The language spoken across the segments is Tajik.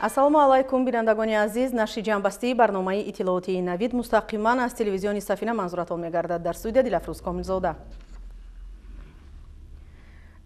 ассалому алайкум бинандагони азиз, нашри ҷанбастии барномаи иттилооти навид мустақиман аз телевизиони Сафина манзуратон мегардад. Дар студия Дилафрӯз Комилзода.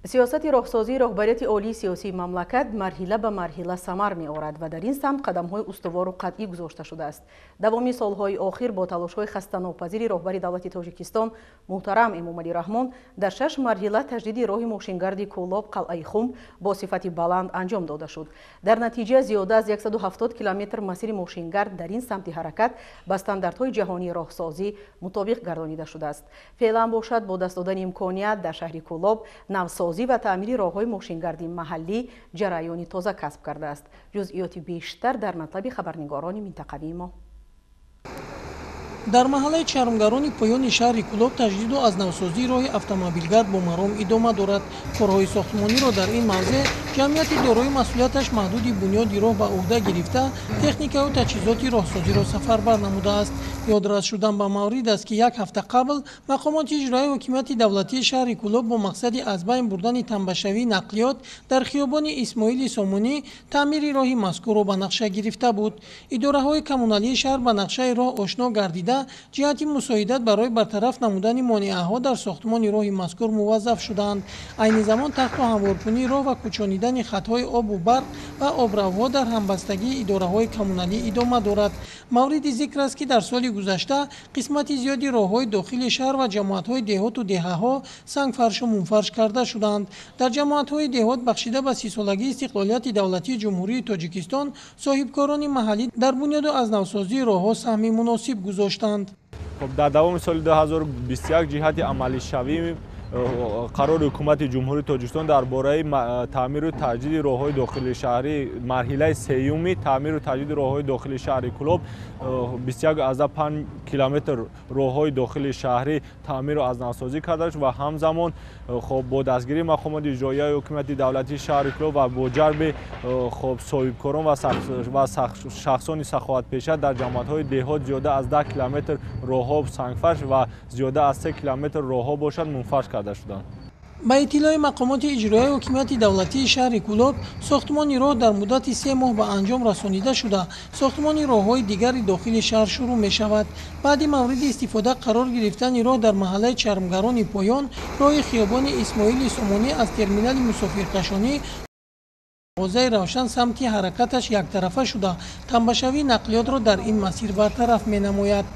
сиёсати роҳсозии роҳбарияти олии сиёсии мамлакат марҳила ба марҳила самар меорад ва дар ин самт қадамҳои устувору қатъӣ гузошта шудааст. Давоми солҳои охир бо талошҳои хастанопазири роҳбари давлати Тоҷикистон муҳтарам Эмомалӣ Раҳмон дар 6 марҳила таҷдиди роҳи мошингарди Кӯлоб қалъаи Хум бо сифати баланд анҷом дода шуд. Дар натиҷа зиёда аз 170 километр масири мошингард дар ин самти ҳаракат ба стандартҳои ҷаҳонии роҳсозӣ мутобиқ гардонида шудааст. Феълан бошад бо даст додани имконият дар шаҳри Кӯлоб навсозӣ ва таъмири роҳҳои мошингарди маҳаллӣ ҷараёни тоза касб кардааст. ҷузъиёти бештар дар матлаби хабарнигорони минтақавии мо. дар маҳаллаи чармгарони поёни шаҳри Кӯлоб таҷдиду аз навсозии роҳи автомобилгард бо маром идома дорад. Корҳои сохтмониро дар ин мавзеъ ҷамъияти дорои масъулияташ маҳдуди бунёди роҳ ба уҳда гирифта техникаю таҷҳизоти роҳсозиро сафарбар намудааст. ёдрас шудан ба маврид аст ки як ҳафта қабл мақомоти иҷроии ҳокимияти давлатии шаҳри Кӯлоб бо мақсади аз байн бурдани танбашавии нақлиёт дар хиёбони Исмоили Сомонӣ таъмири роҳи мазкурро ба нақша гирифта буд. идораҳои коммуналии шаҳр ба нақшаи роҳ ошно гардида ҷиҳати мусоидат барои бартараф намудани монеаҳо дар сохтмони роҳи мазкур муваззаф шуданд. айни замон тахту ҳамворкунии роҳ ва кӯчонидани хатҳои обу барқ ва обравҳо дар ҳамбастагии идораҳои коммуналӣ идома дорад. мавриди зикр аст ки дар соли гузашта қисмати зиёди роҳҳои дохили шаҳр ва ҷамоатҳои деҳоту деҳаҳо сангфаршу мунфарш карда шуданд. дар ҷамоатҳои деҳот бахшида ба 30-солагии истиқлолияти давлатии ҷумҳурии Тоҷикистон соҳибкорони маҳаллӣ дар бунёду аз навсозии роҳҳо саҳми муносиб гузоштанд. дар давоми соли 2021 ҷиҳати амалишавӣ қарори ҳукумати ҷумҳурии Тоҷикистон дар бораи таъмиру таҷдиди роҳҳои дохили шаҳрӣ марҳилаи сеюми таъмиру таҷдиди роҳҳои дохили шаҳри Кӯлоб 21,5 километр роҳҳои дохили шаҳрӣ таъмиру аз навсозӣ карда шуд ва ҳамзамон бо дастгирии мақомоти иҷроияи ҳукумати давлатии шаҳри Кӯлоб ва бо ҷарби соҳибкорон ва шахсони саховатпеша дар ҷамоатҳои деҳот зиёда аз 10 километр роҳҳо сангфарш ва зиёда аз 3 километр роҳҳо бошад мунфарш карда шуданд. ба иттилои мақомоти иҷроияи ҳокимияти давлатии шаҳри Кӯлоб сохтмони роҳ дар муддати 3 моҳ ба анҷом расонида шуда сохтмони роҳҳои дигари дохили шаҳр шурӯъ мешавад. баъди мавриди истифода қарор гирифтани роҳ дар маҳаллаи чармгарони поён роҳи хиёбони Исмоили Сомонӣ аз терминали мусофиркашонӣ овозаи равшан самти ҳаракаташ яктарафа шуда танбашавии нақлиётро дар ин масир бартараф менамояд.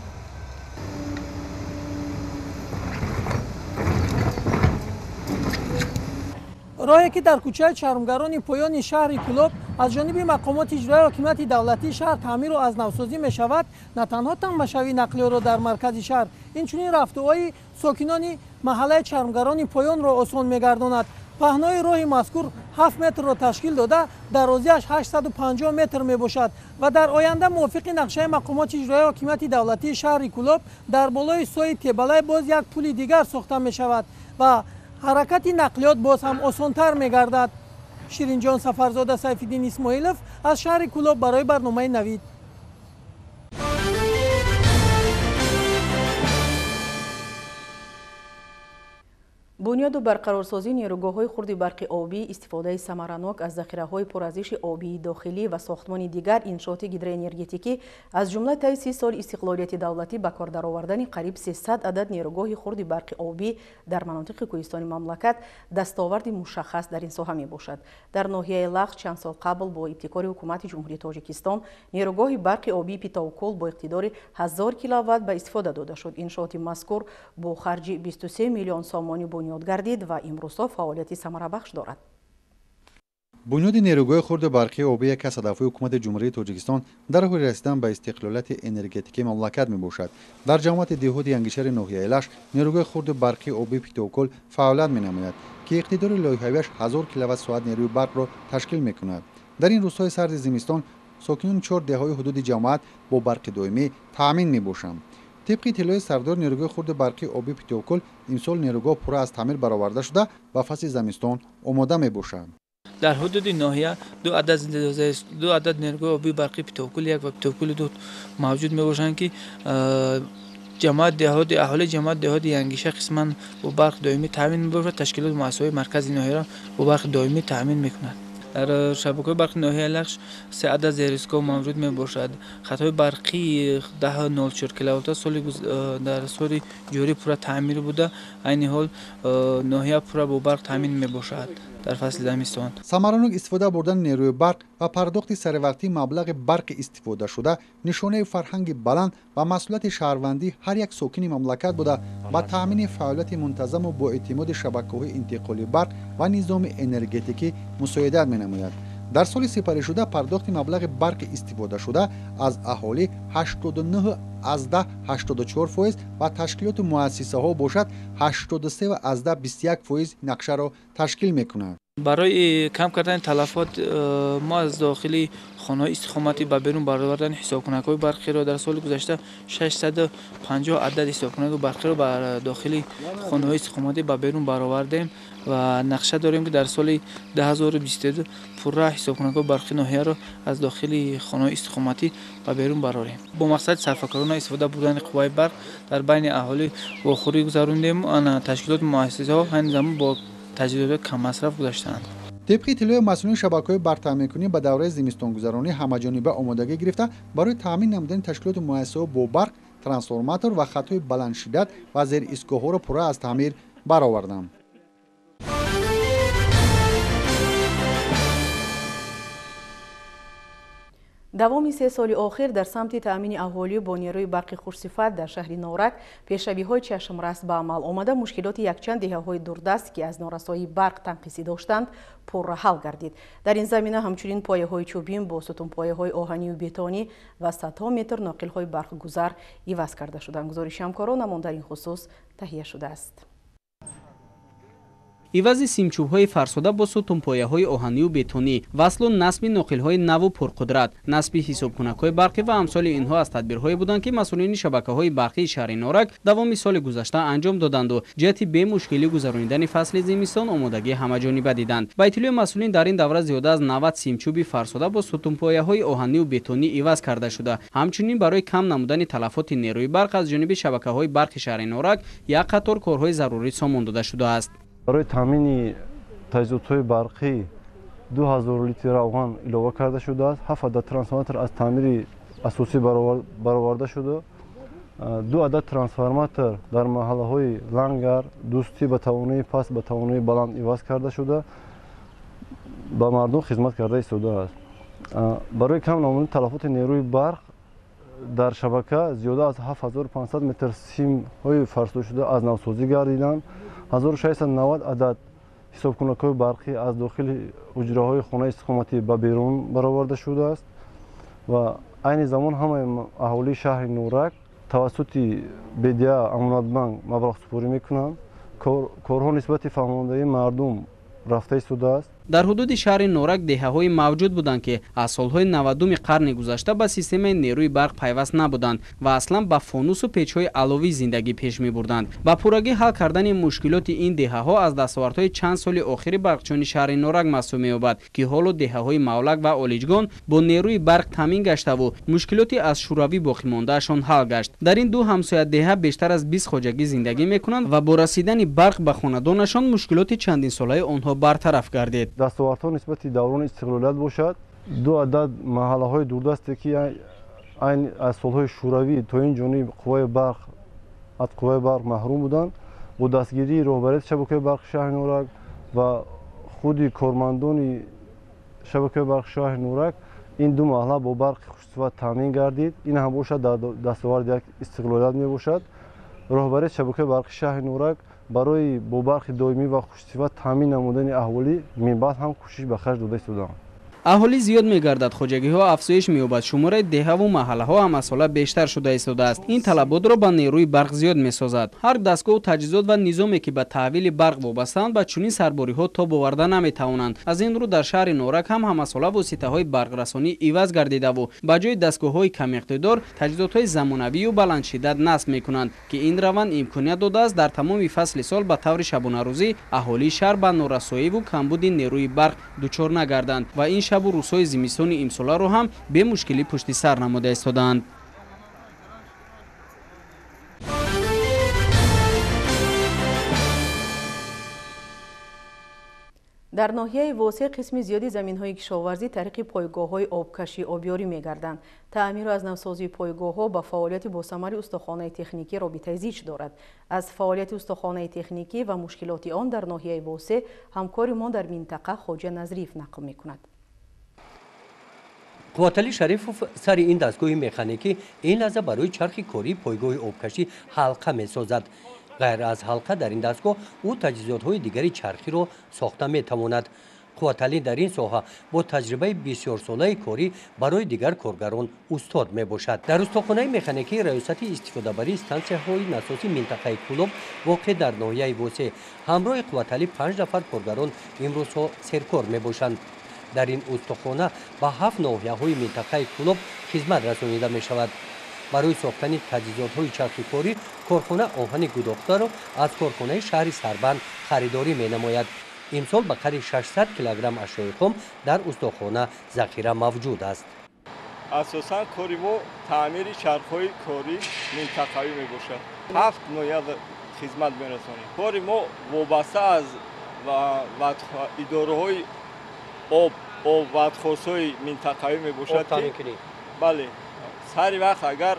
роҳе ки дар кӯчаи чармгарони поёни шаҳри Кӯлоб аз ҷониби мақомоти иҷроии ҳокимияти давлатии шаҳр таъмиру аз навсозӣ мешавад, на танҳо танбашавии нақлиётро дар маркази шаҳр, инчунин рафтуҳои сокинони маҳаллаи чармгарони поёнро осон мегардонад. паҳнои роҳи мазкур 7 метрро ташкил дода дарозиаш 850 метр мебошад ва дар оянда мувофиқи нақшаи мақомоти иҷроии ҳокимияти давлатии шаҳри Кӯлоб дар болои сои Тебалай боз як пули дигар сохта мешавад ва ҳаракати нақлиёт боз ҳам осонтар мегардад. ширинҷон Сафарзода, Сайфиддин Исмоилов аз шаҳри Кӯлоб барои барномаи навид. бунёду барқарорсозии нерӯгоҳҳои хурди барқи обӣ, истифодаи самаранок аз захираҳои пурарзиши обии дохилӣ ва сохтмони дигар иншооти гидроэнергетикӣ аз ҷумла таи 30 соли истиқлолияти давлатӣ ба кор даровардани қариб 300 адад нерӯгоҳи хурди барқи обӣ дар манотиқи кӯҳистони мамлакат дастоварди мушаххас дар ин соҳа мебошад. дар ноҳияи Лағ чанд сол қабл бо ибтикори ҳукумати ҷумҳурии Тоҷикистон нерӯгоҳи барқи обии Питовкул бо иқтидори 1000 киловатт ба истифода дода шуд. иншооти мазкур бо харҷи 23 миллион сомонӣ гардид ва имрӯзҳо фаъолияти самарабахш дорад. бунёди нерӯгоҳи хурди барқии обӣ яке аз ҳадафҳои ҳукумати ҷумҳурии Тоҷикистон дар роҳи расидан ба истиқлолияти энергетикии мамлакат мебошад. дар ҷамоати деҳоти янгишари ноҳияи Лаш нерӯгоҳи хурди барқии обии Питовкул фаъолият менамояд ки иқтидори лоиҳавиаш 1000 киловатт-соат нерӯи барқро ташкил мекунад. дар ин рӯзҳои сарди зимистон сокинони 4 деҳаҳои ҳудуди ҷамоат бо барқи доимӣ таъмин мебошанд. طبق اطلاع سردار نیروگاه خرد برقی آبی پیتوکل امسال نیروگاه پورا از تعمیر برآورده شده و فصل زمستان آماده میباشد. در حدود ناحیه دو عدد نیروگاه آبی برقی پیتوکل یک و پیتوکل دو موجود میباشند که جماعت دهات اهالی جماعت دهات ینگیشه قسما با برق دائمی تامین میباشد. تشکیلات مؤسسه‌های مرکزی ناحیه را با برق دائمی تامین میکنند. در شبکه برقی ناحیه لخش 3 عدد زیرایستگاه موجود می باشد. خطهای برقی 10.04 کیلووات در سال جاری پورا تعمیر بوده. عین حال ناحیه پورا با برق تامین می باشد در فصل زمستان. سمرانک استفاده بردن نیروی برق و پرداخت سروقتی مبلغ برق استفاده شده نشانه فرهنگ بلند و مسئولیت شهروندی هر یک ساکن مملکت بوده با تامین فعالیت منتظم و با اعتماد شبکه‌های انتقالی برق و نظام انرژتیکی مساعدت می‌نماید. در سال سپری شده پرداخت مبلغ برق استفاده شده از اهالی 89.84% و تشکیلات مؤسسه ها باشد 83.21% نقشه را تشکیل می‌کند. برای کم کردن تلفات ما از داخلی خانه‌های استقامتی به بیرون برآوردن حساب‌کنک‌های برقی را در سال گذشته 650 عدد حساب‌کنک برقی را بر داخلی خانه‌های استقامتی به بیرون برآوردیم و نقشه داریم که در سال 2022 پورا حساب‌کنک‌های برقی ناحیه را از داخلی خانه‌های استقامتی به بیرون برآوریم. با مقصد صرفه‌کارانه استفاده بردن قوای برق در بین اهالی واخوری گذراندیم. آن تشکیلات مؤسسه‌ها همین زمان با تجهیزات کم مصرف گذاشتند. طبق اطلاع مسئولین شبکه‌های برق تامین‌کنی به دوره زمستان‌گذرانی همه‌جانبه آمادگی گرفته برای تامین نمودن تشکیلات مؤسسه‌ها با برق، ترانسفورماتور و خط‌های بلند شدت و زیر ایستگاه‌ها را پورا از تعمیر برآوردند. دوامی 3 سال آخر در سمت تأمین اهالی با نیروی برق خوش‌صفت در شهر نورک پیشروی‌های چشم‌رس به عمل آمده مشکلات یکچند دهه‌های دوردست که از نارسایی برق تنقیصی داشتند پر حل گردید. در این زمینه همچنین پایه‌های چوبین با ستونپایه‌های آهنی و بتونی و صدها متر ناقل‌های برق گذر عوض کرده شدند. گزارش همکارانمان در این خصوص تهیه شده است. عوض سیمچوب‌های فرسوده با ستونپایه‌های آهنی و بتونی، وصل و نصب ناقل‌های نو و پرقدرت، نصب حساب‌کنک‌های برقی و امثال اینها از تدبیرهایی بودند که مسئولین شبکه‌های برقی شهر نورک دوام سال گذشته انجام دادند و جهت به مشکلی گذراندن فصل زمستان آمادگی همه‌جانبه دیدند. با اطلاع مسئولین در این دوره زیاده از 90 سیمچوب فرسوده با ستونپایه‌های آهنی و بتونی عوض کرده شده. همچنین برای کم نمودن تلفات نیروی برق از جانب شبکه‌های برق شهر نورک یک قطار کارهای ضروری سامان داده شده است. برای تامین تجهیزات برقی 2000 لیتر روغن اضافه کرده شده است. 7 عدد ترانسفورماتور از تعمیر اساسی برآورده شده. 2 عدد ترانسفورماتور در محله‌های لنگر، دوستی به توانایی پست به توانایی بلند عوض کرده شده. با مردم خدمت کرده ایستاده است. برای کم نمودن تلفات نیروی برق در شبکه زیاده از 7500 متر سیم‌های فرسوده شده از نوسازی گردیدند. 1690 عدد حساب‌کنک‌های برقی از داخل حجره‌های خانه استقامتی به بیرون برآورده شده است و عین زمان همه اهالی شهر نورک توسط بدیه امانت بانک مبلغ سپاری می‌کنند. کارها نسبت فهماندهی مردم رفته ایستاده است. در حدود شهر نورک دهه‌های موجود بودند که از سالهای 90 قرن گذشته به سیستم نیروی برق پیوست نبودند و اصلا با فانوس و پیچ‌های علاوی زندگی پیش می‌بردند. با پورگی حل کردن مشکلات این دهه‌ها از دستاوردهای چند سال آخر برقچانی شهر نورک محسوب می‌یابد که حالا دهه‌های مولک و اولیجگان با نیروی برق تامین گشته و مشکلاتی از شوروی باقی ماندهشان حل گشت. در این دو همسایه دهه بیشتر از 20 خواجگی زندگی می‌کنند و با رسیدن برق به خانه‌دانشان مشکلات چندین ساله آنها برطرف گردید. دستاوردها نسبت دوران استقلالت باشد. 2 عدد محله‌های دوردستی که از سالهای شوروی تا این جانب قوای برق از قوای برق محروم بودند با دستگیری رهبریت شبکه برق شهر نورک و خود کارمندان شبکه برق شهر نورک این دو محله با برق خوش‌صفت تامین گردید. این هم باشد در دستاورد یک استقلالت می باشد. رهبریت شبکه برق شهر نورک برای با برق دائمی و خوش‌صفت تامین نمودن اهالی من بعد هم کوشش به خرج داده شدند. اهالی زیاد می‌گردد، خواجگی‌ها افزایش می‌یابد، شماره دهه و محله‌ها هم از سال بیشتر شده ایستاده است. این طلبات را با نیروی برق زیاد می‌سازد. هر دستگاه و تجهیزات و نظامی که به تحویل برق وابسته‌اند با چنین سرباری‌ها تاب آورده نمی‌توانند. از این رو در شهر نورک هم همساله واسطه‌های برق رسانی عوض گردیده و با جای دستگاه‌های کم اقتدار تجهیزات‌های زمانوی و بلند شدت نصب می‌کنند که این روند امکانیت داده است در تمام فصل سال به طور شبانه روزی اهالی شهر به نارسایی و کمبود نیروی برق دچار نگردند و این شب و روزهای زمستان امسال را هم به مشکلی پشت سر نموده ایستادند. در ناحیه واسع قسم زیادی زمین‌های کشاورزی طریق پایگاه‌های آبکشی آبیاری می‌گردند. تعمیر و از نوسازی پایگاه‌ها با فعالیت با ثمر استخوان‌های تکنیکی رابطه زیچ دارد. از فعالیت استخوان‌های تکنیکی و مشکلات آن در ناحیه واسع همکار ما در منطقه خواجه نظریف نقل می‌کند. قواتلی شریفوف سر این دستگاه مکانیکی این لحظه برای چرخ کاری پایگاه آبکشی حلقه می‌سازد. غیر از حلقه در این دستگاه او تجهیزات‌های دیگری چرخی را ساخته می‌تواند. قواتلی در این ساحه با تجربه بسیار ساله کاری برای دیگر کارگران استاد میباشد. در استخوان‌های مکانیکی ریاست استفاده بری استانسیه‌های نسازی منطقه کلوب واقع در ناحیه واسع همراه قواتلی 5 نفر کارگران امروز سرکار میباشند. در این استخوانه با 7 ناحیه‌های منطقه کلوب خدمت رسانیده می‌شود. برای ساختن تجهیزات‌های چرخی کاری کارخانه آهن گداخته را از کارخانه شهر سربند خریداری می‌نماید. امسال به قدر 600 کیلوگرم اشیاء خام در استخوانه ذخیره موجود است. اساساً کاری ما تعمیر چرخ‌های کاری منطقه‌ای میباشد. 7 نوع خدمت می‌رسانیم. کاری ما وابسته از اداره‌های آب وادخواس‌های منطقه‌ای میباشد که بله سری وقت اگر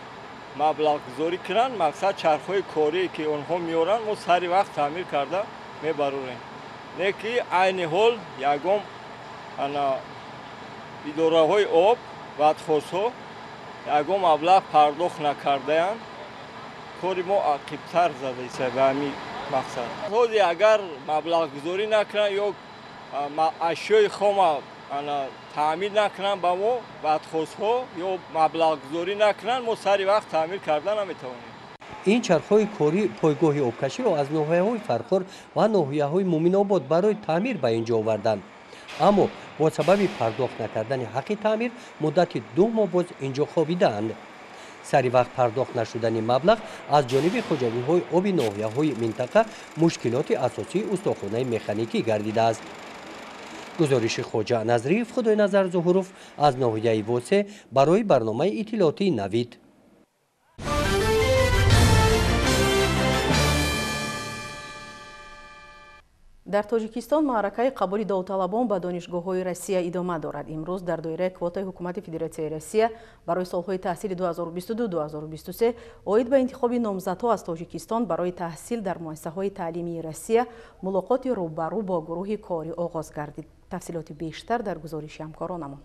مبلغ گذاری کنند مقصد چرخ‌های کاری که آنها میارن ما سری وقت تعمیر کرده میبریم. لیکن عین حال یگام اداره‌های آب وادخواس‌ها یگام مبلغ پرداخت نکرده‌اند. کاری ما عقب‌تر زده است به همین مقصد. خود اگر مبلغ گذاری نکنند یا اشیاء خام تعمیر نکنن با ما وادخواس‌ها یا مبلغ گذاری نکنن ما سری وقت تعمیر کردن نمیتوانیم. این چرخ‌های کاری پایگاه آبکشی را از ناحیه‌های فرخور و ناحیه‌های مومن آباد برای تعمیر به اینجا آوردند. اما با سبب پرداخت نکردن حق تعمیر مدت 2 ماه باز اینجا خوابیدند. سری وقت پرداخت نشدن مبلغ از جانب خواجگی‌های آب ناحیه‌های منطقه مشکلات اساسی استخوان‌های مکانیکی گردیده است. گزارش خواجه نظریف خدای نظر ظهوروف از ناحیه واسع برای برنامه اطلاعاتی نوید. در تاجیکستان معرکه قبول داوطلبان به دانشگاه‌های روسیه ادامه دارد. امروز در دایره کوتای حکومت فدراسیای روسیه برای سالهای تحصیلی 2022-2023 اوید به انتخاب نامزدها از تاجیکستان برای تحصیل در مؤسسه‌های تعلیمی روسیه ملاقات روبرو با گروه کاری آغاز گردید. تفصیلات بیشتر در گزارش همکارانمان.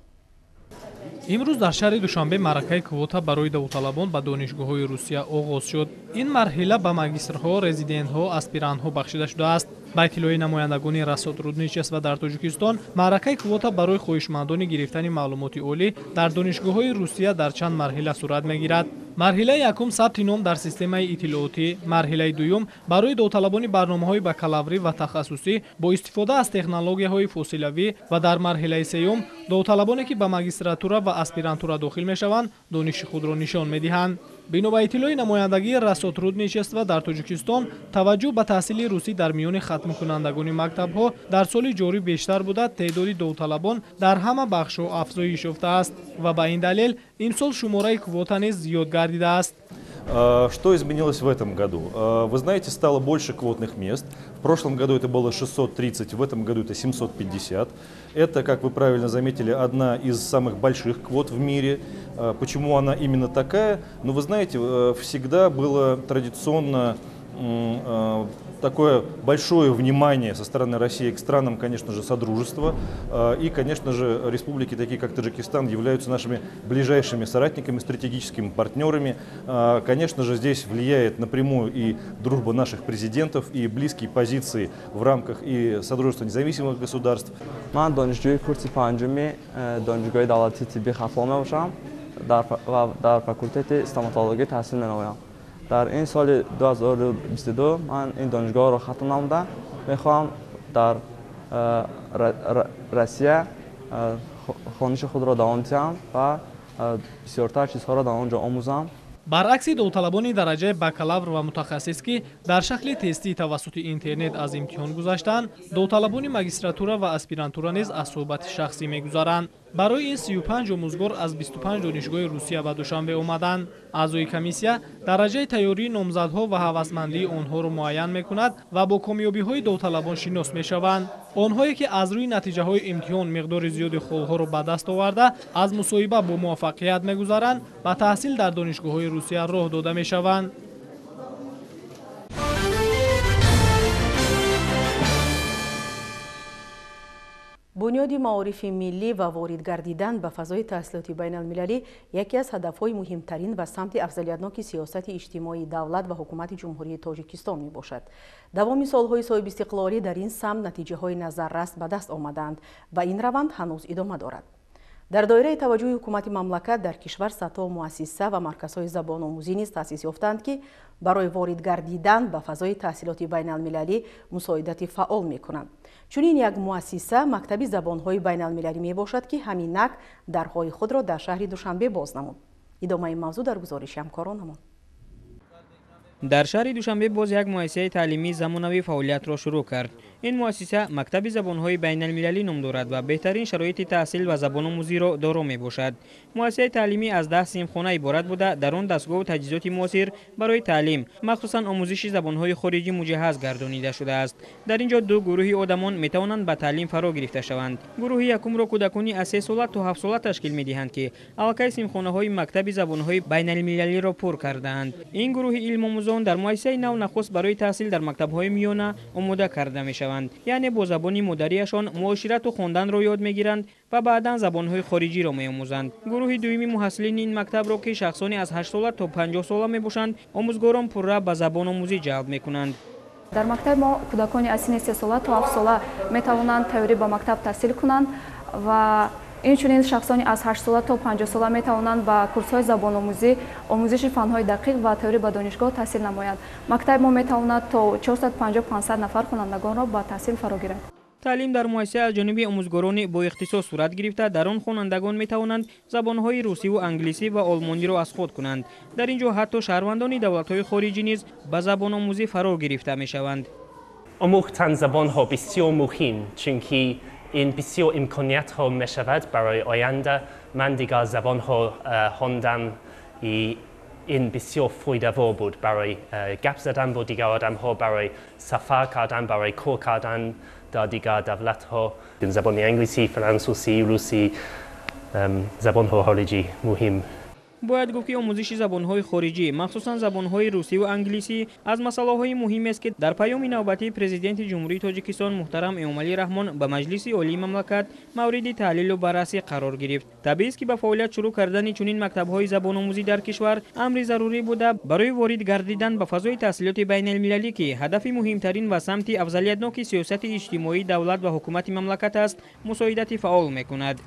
امروز در شهر دوشنبه معرکه کвота برای داوطلبان به دانشگاه‌های روسیه آغاز شد. این مرحله به ماگیسترها، رزیدنت‌ها، اسپیرانت‌ها بخشیده شده است. با اطلاع نمایندگان رسادرودنیچست و در تاجیکستان معرکه کвота برای خواهشمندان گرفتن معلومات عالی در دانشگاه‌های روسیه در چند مرحله صورت می‌گیرد. مرحله یکم ثبت نام در سیستم اطلاعاتی، مرحله دوم برای داوطلبان برنامه‌های بکالوری و تخصصی با استفاده از تکنولوژی‌های فاصله‌ای و در مرحله سوم داوطلبانی که به ماگیستراتورا و اسپیرانتورا داخل می‌شوند دانش خود را نشان می‌دهند. بنا به اطلاع نمایندگی رسادرودنیچست و در تاجیکستان توجه به تحصیل روسی در میان ختم کنندگان مکتب‌ها در سال جاری بیشتر بوده. تعداد داوطلبان در همه بخش‌ها افزایش یافته است و به این دلیل امسال شماره کвота نیز زیاد گردیده است. Что изменилось в этом году? Вы знаете, стало больше квотных мест. В прошлом году это было 630, в этом году это 750. Это, как вы правильно заметили, одна из самых больших квот в мире. Почему она именно такая? Ну, вы знаете, всегда было традиционно такое большое внимание со стороны России к странам, конечно же, Содружества. И, конечно же, республики, такие как Таджикистан, являются нашими ближайшими соратниками, стратегическими партнерами. Конечно же, здесь влияет напрямую и дружба наших президентов, и близкие позиции в рамках и Содружества независимых государств. من دانشجوی کورس پنجمی دانشگاه دولتی طبی خفامه باشم در فاکولته استوماتولوژی تحصیل می‌نمایم. در این سال 2022 من این دانشگاه را ختم نمودم. میخوام در روسیه خوانش خود را دوام دهم و بسیارتر چیزها را در آنجا آموزم. برعکس داوطلبان درجه بکالور و متخصص که در شکل تستی توسط اینترنت از امتحان گذشتند، داوطلبان ماگیستراتورا و اسپیرانتورا نیز از صحبت شخصی می‌گذارند. барои ин 35 омӯзгор аз 25 донишгоҳи Русия ба Душанбе омаданд. аъзои комиссия дараҷаи тайёрии номзадҳо ва ҳавасмандии онҳоро муайян мекунад ва бо комёбиҳои довталабон шинос мешаванд. онҳое ки аз рӯи натиҷаҳои имтиҳон миқдори зиёди холҳоро ба даст оварда аз мусоҳиба бо муваффақият мегузаранд ба таҳсил дар донишгоҳҳои Русия роҳ дода мешаванд. бунёди маорифи миллӣ ва ворид гардидан ба фазои таҳсилоти байналмилалӣ яке аз ҳадафҳои муҳимтарин ва самти афзалиятноки сиёсати иҷтимоии давлат ва ҳукумати ҷумҳурии Тоҷикистон мебошад. давоми солҳои соҳибистиқлолӣ дар ин самт натиҷаҳои назаррас ба даст омаданд ва ин раванд ҳанӯз идома дорад. дар доираи таваҷҷӯҳи ҳукумати мамлакат дар кишвар садто муассиса ва марказҳои забономӯзӣ низ таъсис ёфтанд, ки барои ворид гардидан ба фазои таҳсилоти байналмилалӣ мусоидати фаъол мекунанд. чунин як муассиса мактаби забонҳои байналмилалӣ мебошад, ки ҳаминак дарҳои худро дар шаҳри Душанбе боз намуд. идомаи мавзӯъ дар гузориши ҳамкоронамон. дар шаҳри Душанбе боз як муассисаи таълимии замонавӣ фаъолиятро шурӯъ кард. ин муассиса мактаби забонҳои байналмилалӣ ном дорад ва беҳтарин шароити таҳсил ва забономӯзиро доро мебошад. муассисаи таълимӣ аз 10 синфхона иборат буда дар он дастгоҳу таҷҳизоти муосир барои таълим, махсусан омӯзиши забонҳои хориҷӣ муҷаҳҳаз гардонида шудааст. дар ин ҷо ду гурӯҳи одамон метавонанд ба таълим фаро гирифта шаванд. гурӯҳи якумро кӯдакони аз 3 сола то 7 сола ташкил медиҳанд, ки аллакай синфхонаҳои мактаби забонҳои байналмилалиро пур кардаанд. ин гурӯҳи илмомӯзон дар муассисаи нав нахуст барои таҳсил дар мактабҳои миёна омода карда мешаванд, яъне бо забони модариашон муоширату хонданро ёд мегиранд ва баъдан забонҳои хориҷиро меомӯзанд. гурӯҳи дуюми муҳассилини ин мактабро, ки шахсони аз 8 сола то 50 сола мебошанд, омӯзгорон пурра ба забономӯзӣ ҷалб мекунанд. дар мактаби мо кӯдакони аз синни 3 сола то 7 сола метавонанд тайёрӣ ба мактаб таҳсил кунанд ва инчунин шахсони аз 8 сола то 50 сола метавонанд ба курсҳои забономӯзӣ, омӯзиши фанҳои дақиқ ва тайёрӣ ба донишгоҳ таҳсил намоянд. мактаби мо метавонад то 450-500 нафар хонандагонро ба таҳсил фаро гирад. таълим дар муассиса аз ҷониби омӯзгорони боихтисос сурат гирифта, дар он хонандагон метавонанд забонҳои русиву англисӣ ва олмониро аз худ кунанд. дар ин ҷо ҳатто шаҳрвандони давлатҳои хориҷӣ низ ба забономӯзӣ фаро гирифта мешаванд. омӯхтан забонҳо бисёр муҳим, чунки ин бисёр имкониятҳо мешавад барои оянда. ман дигар забонҳо хондам, ин бисёр фоидавор буд барои гап задан бо дигар одамҳо, барои сафар кардан, барои кор кардан дар дигар давлатҳо. забони англисӣ, франсусӣ, русӣ, забонҳо хориҷӣ муҳим. бояд гуфт ки омӯзиши забонҳои хориҷӣ, махсусан забонҳои русиву англисӣ аз масъалаҳои муҳимест, ки дар паёми навбатии президенти ҷумҳурии Тоҷикистон муҳтарам Эмомалӣ Раҳмон ба Маҷлиси олии мамлакат мавриди таҳлилу баррасӣ қарор гирифт. табиист ки ба фаъолият шурӯъ кардани чунин мактабҳои забономӯзӣ дар кишвар амри зарурӣ буда барои ворид гардидан ба фазои таҳсилоти байналмилалӣ, ки ҳадафи муҳимтарин ва самти афзалиятноки сиёсати иҷтимоии давлат ва ҳукумати мамлакат аст, мусоидати фаъол мекунад.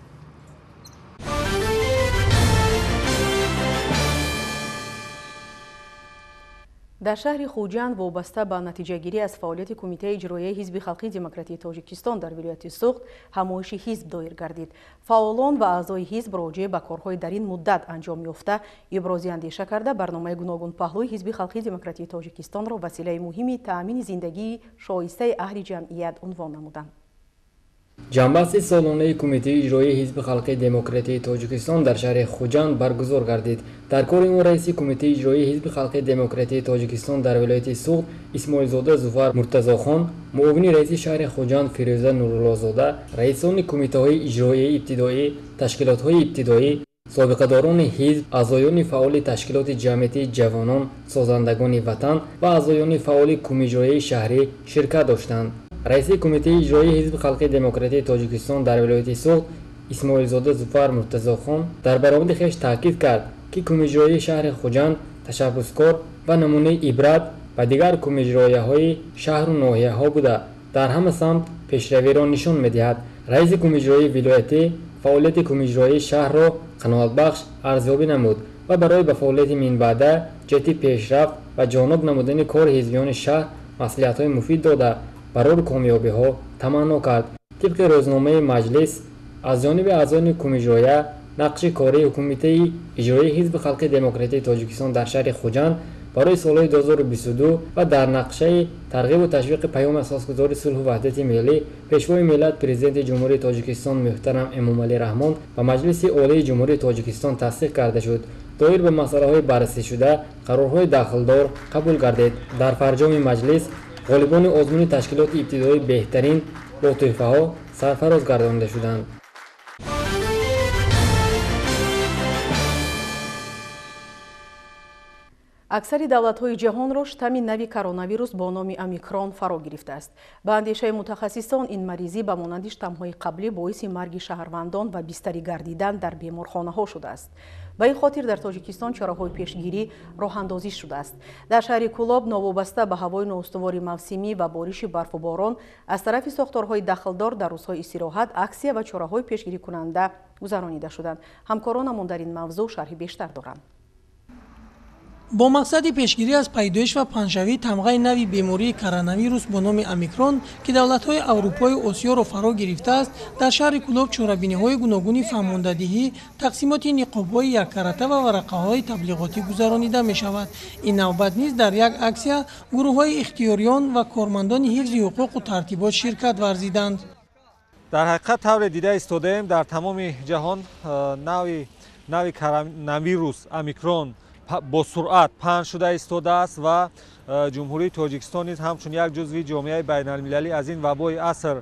дар шаҳри Хуҷанд вобаста ба натиҷагирӣ аз фаъолияти Кумитаи иҷроияи ҳизби халқии демократии Тоҷикистон дар вилояти Суғд ҳамоиши ҳизб доир гардид. фаъолон ва аъзои ҳизб роҷеъ ба корҳои дар ин муддат анҷом ёфта ибрози андеша карда, барномаи гуногунпаҳлӯи ҳизби халқии демократии Тоҷикистонро василаи муҳими таъмини зиндагии шоистаи аҳли ҷамъият унвон намуданд. ҷанбаҳси солонаи Кумитаи иҷроияи ҳизби халқии демократии Тоҷикистон дар шаҳри Хуҷанд баргузор гардид. дар кори он раиси Кумитаи иҷроияи ҳизби халқии демократии Тоҷикистон дар вилояти Суғд Исмоилзода Зуфар Муртазохон, муовини раиси шаҳри Хуҷанд Фирӯза Нуруллозода, раисони кумитаҳои иҷроияи ибтидоӣ, ташкилотҳои ибтидоӣ, собиқадорони ҳизб, аъзоёни фаъоли ташкилоти ҷамъиятии ҷавонон созандагони ватан ва аъзоёни фаъоли кумиҷроияи шаҳрӣ ширкат доштанд. раиси Кумитаи иҷроияи ҳизби халқии демократии Тоҷикистон дар вилояти Суғд Исмоилзода Зуфар Муртазохон дар баромади хеш таъкид кард, ки кумиҷроияи шаҳри Хуҷанд ташаббускор ва намунаи ибрат ба дигар кумиҷроияҳои шаҳру ноҳияҳо буда дар ҳама самт пешравиро нишон медиҳад. раиси кумиҷроияи вилоятӣ фаъолияти кумиҷроияи шаҳрро қаноатбахш арзёбӣ намуд ва барои ба фаъолияти минбаъда ҷиҳати пешрафт ва ҷоноб намудани кори ҳизбиёни шаҳр маслиҳатҳои муфид дода барори комёбиҳо таманно кард. тибқи рӯзномаи маҷлис аз ҷониби аъзони кумиҷроия нақши кории Кумитаи иҷроияи ҳизби халқии демократии Тоҷикистон дар шаҳри Хуҷанд барои солҳои 2022 ва дар нақшаи тарғибу ташвиқи паёми асосгузори сулҳу ваҳдати миллӣ пешвои миллат президенти ҷумҳурии тоҷикистон муҳтарам Эмомалӣ Раҳмон ба Маҷлиси олии ҷумҳурии тоҷикистон тасдиқ карда шуд. доир ба масъалаҳои баррасишуда қарорҳои дахлдор қабул гардид. дар фарҷоми маҷлис ғолибони озмуни ташкилоти ибтидоии беҳтарин бо тӯҳфаҳо сарфароз гардонида шуданд. аксари давлатҳои ҷаҳонро штамми нави коронавирус бо номи омикрон фаро гирифтааст. ба андешаи мутахассисон ин маризӣ ба монанди штаммҳои қаблӣ боиси марги шаҳрвандон ва бистарӣ гардидан дар беморхонаҳо шудааст. ба ин хотир дар тоҷикистон чораҳои пешгирӣ роҳандозӣ шудааст. дар шаҳри Кӯлоб новобаста ба ҳавои ноустувори мавсимӣ ва бориши барфу борон аз тарафи сохторҳои дахлдор дар рӯзҳои истироҳат аксия ва чораҳои пешгирикунанда гузаронида шуданд. ҳамкоронамон дар ин мавзӯъ шарҳи бештар доранд. бо мақсади пешгирӣ аз пайдоиш ва панҷшавии тамғаи нави бемории коронавирус бо номи омикрон ки давлатҳои аврупою осиёро фаро гирифтааст, дар шаҳри Кӯлоб чорабиниҳои гуногуни фаҳмондадиҳӣ, тақсимоти ниқобҳои яккаратта ва варақаҳои таблиғотӣ гузаронида мешавад. ин навбат низ дар як аксия гурӯҳҳои ихтиёриён ва кормандони ҳифзи ҳуқуқу тартибот ширкат варзиданд. дар ҳақиқат тавре дида истодаем дар тамоми ҷаҳон нави коронавирус омикрон бо суръат паҳн шуда истодааст ва ҷумҳурии тоҷикистон низ ҳамчун як ҷузви ҷомеаи байналмилалӣ аз ин вабои аср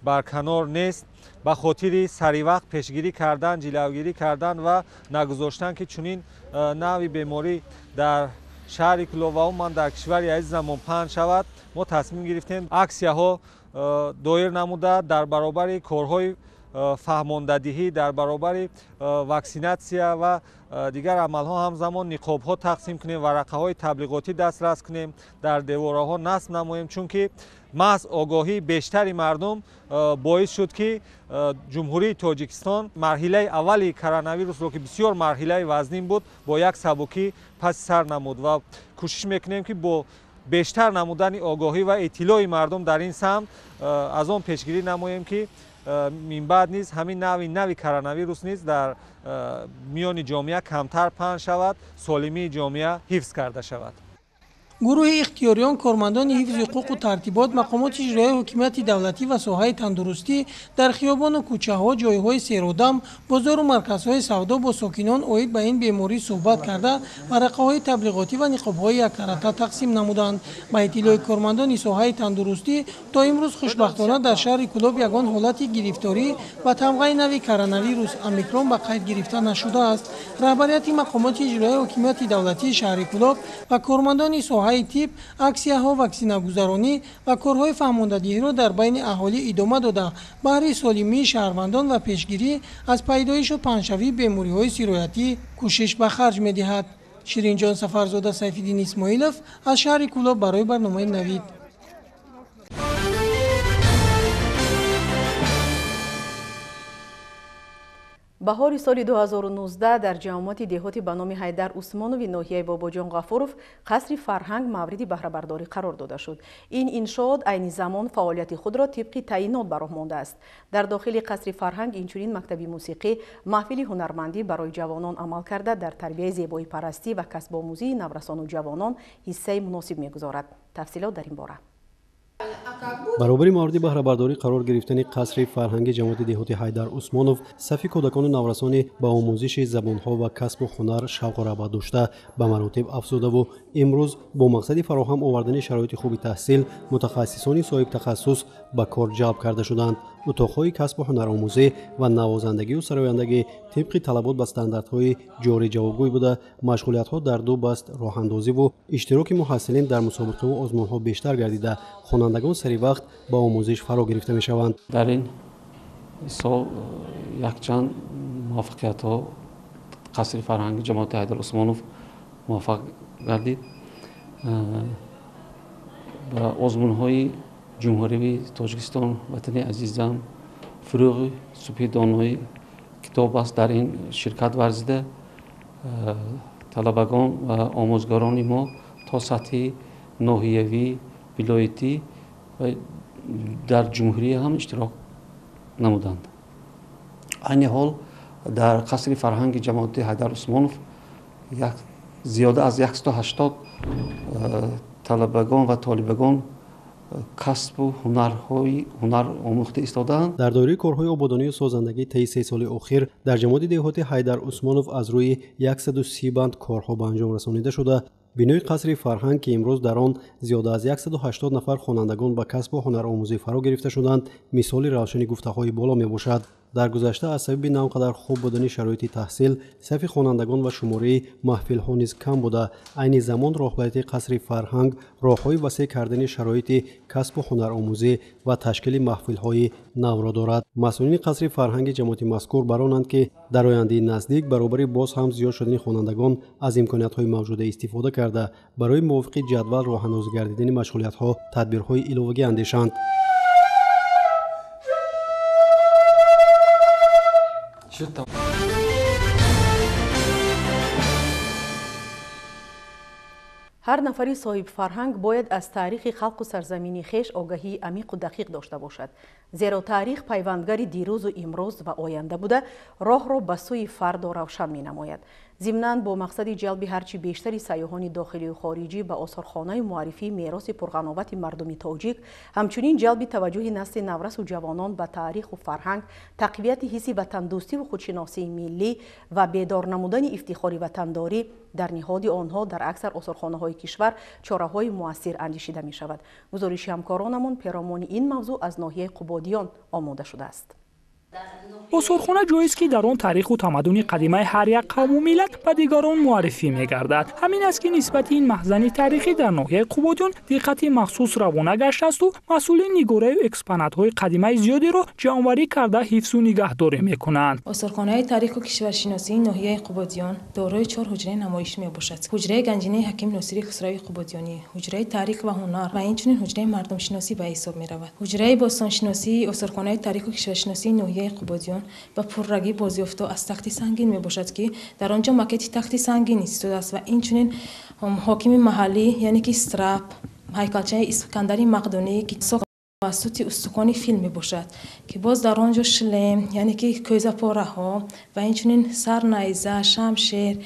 барканор нест. ба хотири саривақт пешгирӣ кардан, ҷилавгирӣ кардан ва нагузоштан ки чунин нави беморӣ дар шаҳри Кӯлоб ва умуман дар кишвари азизамон паҳн шавад, мо тасмим гирифтем аксияҳо доир намуда дар баробари корҳои фаҳмондадиҳӣ, дар баробари ваксинатсия ва дигар амалҳо ҳамзамон ниқобҳо тақсим кунем, варақаҳои таблиғотӣ дастрас кунем, дар девораҳо насб намоем, чунки маҳз огоҳии бештари мардум боис шуд ки ҷумҳурии тоҷикистон марҳилаи аввали коронавирусро ки бисёр марҳилаи вазнин буд, бо як сабукӣ паси сар намуд ва кӯшиш мекунем ки бо бештар намудани огоҳӣ ва иттилои мардум дар ин самт аз он пешгирӣ намоем ки минбаъд низ ҳамин нави коронавирус низ дар миёни ҷомеа камтар паҳн шавад, солимии ҷомеа ҳифз карда шавад. гурӯҳи ихтиёриён, кормандони ҳифзи ҳуқуқу тартибот, мақомоти иҷроии ҳокимияти давлатӣ ва соҳаи тандурустӣ дар хиёбону кӯчаҳо, ҷойҳои серодам, бозору марказҳои савдо бо сокинон оид ба ин беморӣ суҳбат карда, варақаҳои таблиғотӣ ва ниқобҳои яккаратта тақсим намуданд. ба иттилои кормандони соҳаи тандурустӣ, то имрӯз хушбахтона дар шаҳри Кӯлоб ягон ҳолати гирифторӣ ба тамғаи нави коронавирус омикрон ба қайд гирифта нашудааст. раҳбарияти мақомоти иҷроии ҳокимияти давлатии шаҳри Кӯлоб ва кормандони соҳаи тиб аксияҳо, ваксинагузаронӣ ва корҳои фаҳмондадиҳиро дар байни аҳолӣ идома дода баҳри солимии шаҳрвандон ва пешгирӣ аз пайдоишу паҳншавии бемориҳои сироятӣ кӯшиш ба харҷ медиҳад. ширинҷон Сафарзода, Сайфиддин Исмоилов аз шаҳри Кӯлоб барои барномаи Навид. баҳори соли 2019 дар ҷамоати деҳоти ба номи Ҳайдар Усмонови ноҳияи Бобоҷон Ғафуров қасри фарҳанг мавриди баҳрабардорӣ қарор дода шуд. ин иншоот айни замон фаъолияти худро тибқи таъинот ба роҳ мондааст. дар дохили қасри фарҳанг инчунин мактаби мусиқӣ, маҳфили ҳунармандӣ барои ҷавонон амал карда дар тарбияи зебоипарастӣ ва касбомӯзии наврасону ҷавонон ҳиссаи муносиб мегузорад. тафсилот дар ин бора. баробари мавриди баҳрабардорӣ қарор гирифтани қасри фарҳанги ҷамоати деҳоти Ҳайдар Усмонов сафи кӯдакону наврасони ба омӯзиши забонҳо ва касбу ҳунар шавқу рағбат дошта ба маротиб афзудаву имрӯз бо мақсади фароҳам овардани шароити хуби таҳсил мутахассисони соҳиб тахассус ба кор ҷалб карда шуданд. утоқҳои касбу ҳунаромӯзӣ ва навозандагию сарояндагӣ тибқи талабот ба стандартҳои ҷорӣ ҷавобгӯй буда машғулиятҳо дар ду баст роҳандозиву иштироки муҳассилин дар мусобиқаву озмунҳо бештар гардида хонандагон сари вақт ба омӯзиш фаро гирифта мешаванд. дар ин сол якчанд муваффақиятҳо қасри фарҳанги ҷамоати Ҳайдар Усмонов муваффақ гардид. ба озмунҳои ҷумҳурии Тоҷикистон ватани азизам фурӯғи субҳи доноӣ китоб аст дар ин ширкат варзида талабагон ва омӯзгарони мо то сатҳи ноҳиявӣ, вилоятӣ ва дар ҷумҳурӣ ҳам иштирок намуданд. айни ҳол дар қасри фарҳанги ҷамоати Ҳайдар Усмонов як زیاده از 180 طلبگان و طالبگان کسب و هنر آموخته ایستادند. در دوره کارهای آبادانی و سازندگی طی 3 سال اخیر در جماعت دهاتی حیدر عثمانوف از روی 130 بند کارها به انجام رسانیده شده. بینای قصر فرهنگ که امروز در آن زیاده از 180 نفر خوانندگان به کسب و هنر آموزی فرا گرفته شدند مثال روشن گفته‌های بالا می باشد. در گذشته از سبب ناقدر خوب بودن شرایط تحصیل صف خوانندگان و شماره محفل‌ها نیز کم بوده. عین زمان راهبری قصر فرهنگ راه‌های وسیع کردن شرایط کسب و هنر آموزی و تشکیل محفل‌های نو را دارد. مسئولین قصر فرهنگ جماعت مذکور برانند که در آینده نزدیک برابر باز هم زیاد شدن خوانندگان از امکانات‌های موجوده استفاده کرده برای موافقت جدول راه اندازی گردیدن مشغولیت‌ها تدبیرهای علاوه‌ای اندیشند. هر نفری صاحب فرهنگ باید از تاریخ خلق و سرزمینی خیش آگاهی عمیق و دقیق داشته باشد، زیرا تاریخ پیوندگر دیروز و امروز و آینده بوده راه را به سوی فردا روشن می نماید. ضمناً با مقصد جلب هرچی بیشتری سیاحان داخلی و خارجی به آثارخانه معرفی میراث پرقناوت مردم تاجیک، همچنین جلب توجه نسل نورس و جوانان به تاریخ و فرهنگ، تقویت حس وطندوستی و خودشناسی ملی و بیدار نمودن افتخار وطنداری در نهاد آنها در اکثر آثارخانه‌های کشور چاره‌های مؤثر اندیشیده می شود. گزارش همکارانمان پیرامون این موضوع از ناحیه قبادیان آماده شده است. آثارخانه جایی است که در آن تاریخ و تمدن قدیمی هر یک قوم و ملت به دیگران معرفی می‌گردد. همین است که نسبت این مخزن تاریخی در ناحیه قبادیان دقت مخصوص روانه گشته است و مسئولین نگاره و اکسپونات‌های قدیمی زیادی را جمع‌آوری کرده حفظ و نگهداری می‌کنند. آثارخانه تاریخ و کشورشناسی ناحیه قبادیان دارای 4 حجره نمایش می‌باشد. حجره گنجینه حکیم ناصری خسروی قبادیانی، حجره تاریخ و هنر و اینچنین حجره مردم شناسی به حساب می‌رود. حجره باستان شناسی آثارخانه تاریخ و کشورشناسی ناحیه قبادیان با پررگی بازیافته از تخت سنگین می باشد که در آنجا ماکت تخت سنگین ایستاده است و اینچنین حاکم محلی یعنی که استراب هیکلچه اسکندری مقدونی که توسط استخوان فیلم می باشد که باز در آنجا شلم یعنی که کوزه پاره ها و اینچنین سر نیزه شمشیر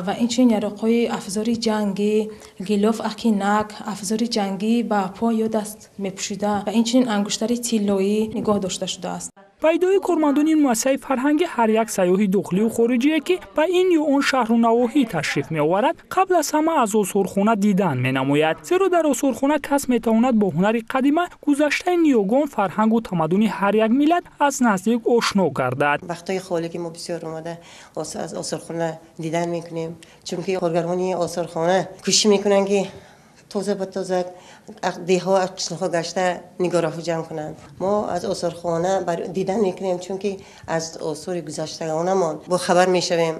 و اینچنین یراقهای افزاری جنگی گیلوف اکینک افزاری جنگی با پا یا دست می پوشیده و اینچنین انگشتری طلایی نگاه داشته شده است. پیدای کارمندان این مؤسسه فرهنگی هر یک سیاح داخلی و خارجی که به این یا آن شهر و نواحی تشریف می آورد قبل از همه از آثارخانه دیدن می نماید، زیرا در آثارخانه کس می تواند با هنر قدیمی گذشته نیاگان فرهنگ و تمدن هر یک ملت از نزدیک آشنا گردد. وقتای خالی که ما بسیار اومده از آثارخانه دیدن میکنیم، چون که کارگران آثارخانه کوشش میکنن که تازه به تازه دیها اقصاها گشته نگارها جمع کنند. ما از آثارخانه دیدن میکنیم چون که از آثار گذشتگانمان با خبر میشویم.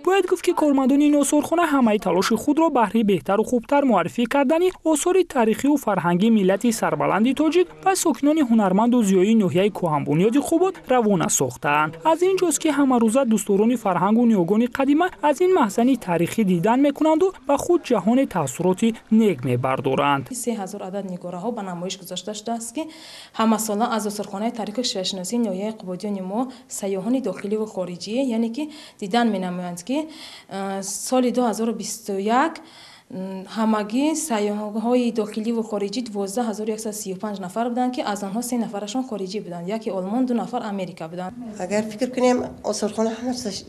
باید گفت که کارمندان این آثارخانه همه تلاش خود را بهره بهتر و خوبتر معرفی کردن آثار تاریخی و فرهنگی ملت سربلند تاجیک و ساکنان هنرمند و زیایی ناحیه کهن بنیاد خوباد روانه ساختند. از اینجاست که همه روزه دوستداران فرهنگ و نیاگان قدیمی از این مخزن تاریخی دیدن میکنند و به خود جهان تاثیرات نیک میبردارند. 3000 عدد نگاره ها به نمایش گذاشته شده است که همه ساله از آثارخانه تاریخ و کشورشناسی ناحیه قبادیان ما سیاحان داخلی و خارجی یعنی که دیدن مینمایند که سال 2021 همگی سیاح‌های داخلی و خارجی 12135 نفر بودند که از آنها 3 نفرشان خارجی بودند، یکی آلمان، 2 نفر امریکا بودند. اگر فکر کنیم آثارخانه همش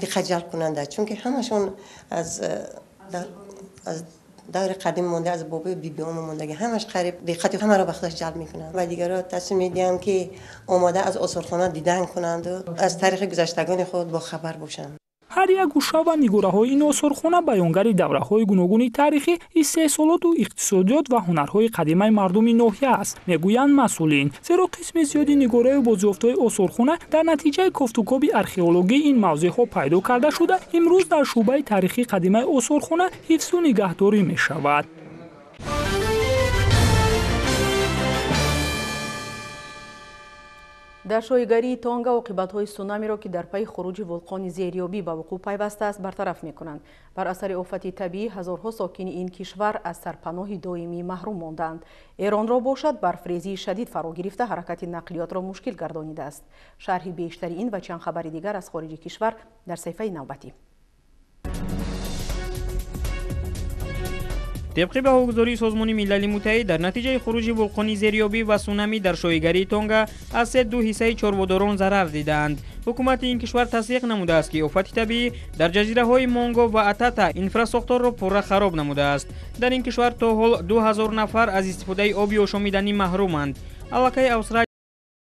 دقت جلب کننده، چون که همشون از دور قدیم مونده، از بابای بیبیان مونده، همش قریب دقت همه را بخشش جلب میکنند و دیگران تصمیم میگیرند که آماده از آثارخانه دیدن کنند و از تاریخ گذشتگان خود با خبر باشند. هر یک گوشه و نگاره‌های این آثارخانه بیانگر دوره‌های گوناگون تاریخی، استحصالات و اقتصادیات و هنرهای قدیمی مردم ناحیه است، میگویند مسئولین، زیرا قسم زیادی نگاره و بازیافت‌های آثارخانه در نتیجه کافتوکاوی ارخئولوژی این موضوعها پیدا کرده شده امروز در شعبه تاریخی قدیمی آثارخانه حفظ و نگهداری می‌شود. در شایگری تانگا عاقبت‌های سونامی را که در پی خروج ولکان زیریابی به وقوع پیوسته است برطرف می‌کنند. بر اثر آفت طبیعی هزارها ساکن این کشور از سرپناه دائمی محروم ماندند. ایران را باشد برفریزی شدید فرا گرفته حرکت نقلیات را مشکل گردانیده است. شرح بیشتر این و چند خبر دیگر از خارج کشور در صفحه نوبتی. طبق بهاگذاری سازمان ملل متحد در نتیجه خروج ولکانی زیریابی و سونامی در شایگری تونگا از 2 حصه چاربادران ضرر دیدند. حکومت این کشور تصدیق نموده است که آفت طبیعی در جزیره های مونگو و اتاتا اینفراستراکچور را پورا خراب نموده است. در این کشور تا حال 2000 نفر از استفاده آب آشامیدنی محرومند. علاقه استرالیا